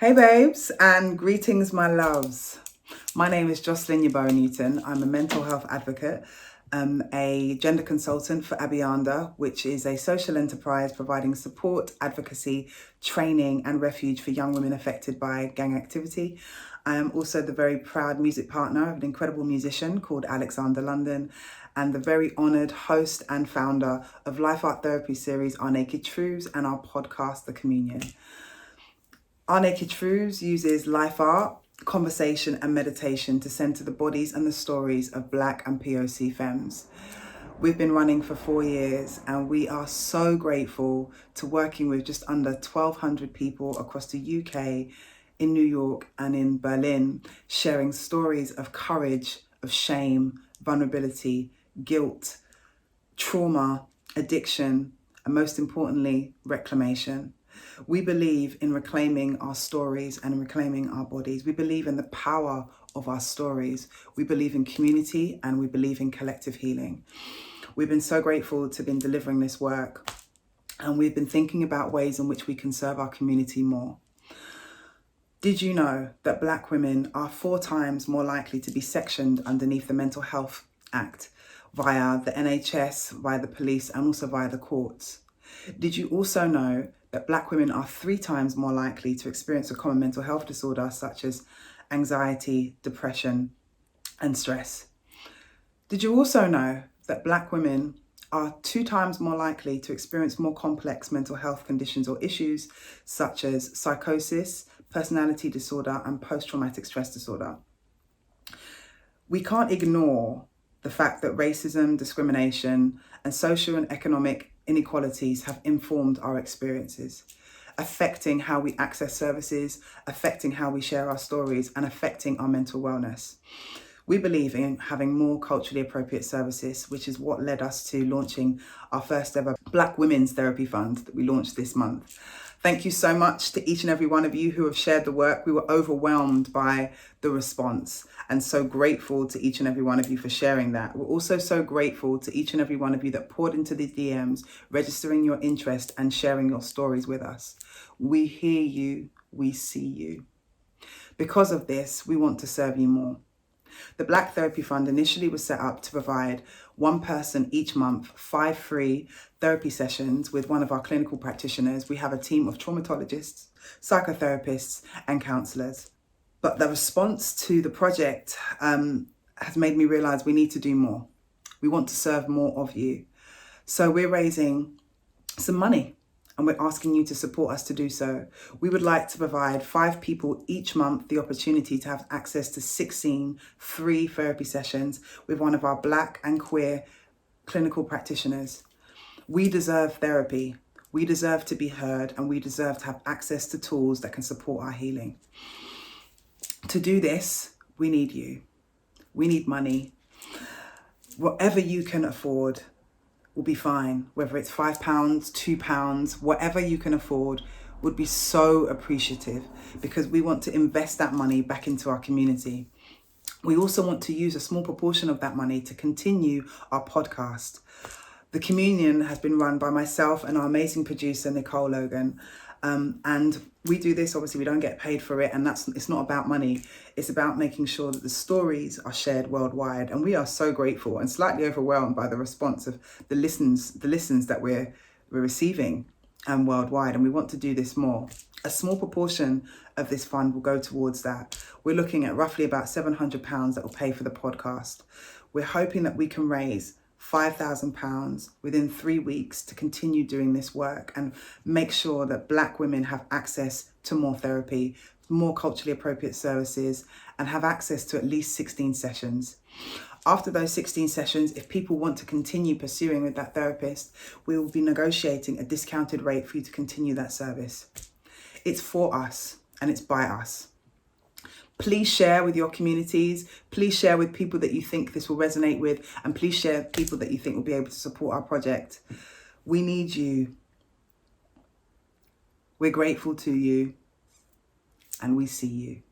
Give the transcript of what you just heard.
Hey babes, and greetings my loves. My name is Jocelyn Yeboah Newton. I'm a mental health advocate, a gender consultant for Abianda, which is a social enterprise providing support, advocacy, training and refuge for young women affected by gang activity. I am also the very proud music partner of an incredible musician called Alexander London, and the very honoured host and founder of Life Art Therapy series Our Naked Truths and our podcast, theCommunion. Our Naked Truths uses life art, conversation and meditation to centre the bodies and the stories of Black and POC femmes. We've been running for 4 years and we are so grateful to working with just under 1,200 people across the UK, in New York and in Berlin, sharing stories of courage, of shame, vulnerability, guilt, trauma, addiction, and most importantly, reclamation. We believe in reclaiming our stories and reclaiming our bodies. We believe in the power of our stories. We believe in community and we believe in collective healing. We've been so grateful to have been delivering this work, and we've been thinking about ways in which we can serve our community more. Did you know that Black women are 4 times more likely to be sectioned underneath the Mental Health Act via the NHS, via the police and also via the courts? Did you also know that Black women are 3 times more likely to experience a common mental health disorder such as anxiety, depression and stress? Did you also know that Black women are 2 times more likely to experience more complex mental health conditions or issues such as psychosis, personality disorder and post-traumatic stress disorder? We can't ignore the fact that racism, discrimination and social and economic inequalities have informed our experiences, affecting how we access services, affecting how we share our stories and affecting our mental wellness. We believe in having more culturally appropriate services, which is what led us to launching our first ever Black Women's Therapy Fund that we launched this month. Thank you so much to each and every one of you who have shared the work. We were overwhelmed by the response and so grateful to each and every one of you for sharing that. We're also so grateful to each and every one of you that poured into the DMs, registering your interest and sharing your stories with us. We hear you, we see you. Because of this, we want to serve you more. The Black Therapy Fund initially was set up to provide one person each month 5 free therapy sessions with one of our clinical practitioners. We have a team of traumatologists, psychotherapists and counsellors. But the response to the project has made me realise we need to do more. We want to serve more of you. So we're raising some money and we're asking you to support us to do so. We would like to provide 5 people each month the opportunity to have access to 16 free therapy sessions with one of our Black and queer clinical practitioners. We deserve therapy. We deserve to be heard and we deserve to have access to tools that can support our healing. To do this, we need you. We need money. Whatever you can afford will be fine, whether it's £5, £2, whatever you can afford would be so appreciative, because we want to invest that money back into our community. We also want to use a small proportion of that money to continue our podcast. The Communion has been run by myself and our amazing producer, Nicole Logan. And we do this, obviously we don't get paid for it, and it's not about money. It's about making sure that the stories are shared worldwide. And we are so grateful and slightly overwhelmed by the response of the listens that we're receiving worldwide. And we want to do this more. A small proportion of this fund will go towards that. We're looking at roughly about £700 that will pay for the podcast. We're hoping that we can raise £5,000 within 3 weeks to continue doing this work and make sure that Black women have access to more therapy, more culturally appropriate services, and have access to at least 16 sessions. After those 16 sessions, if people want to continue pursuing with that therapist, we will be negotiating a discounted rate for you to continue that service. It's for us and it's by us. Please share with your communities. Please share with people that you think this will resonate with, and please share with people that you think will be able to support our project. We need you. We're grateful to you, and we see you.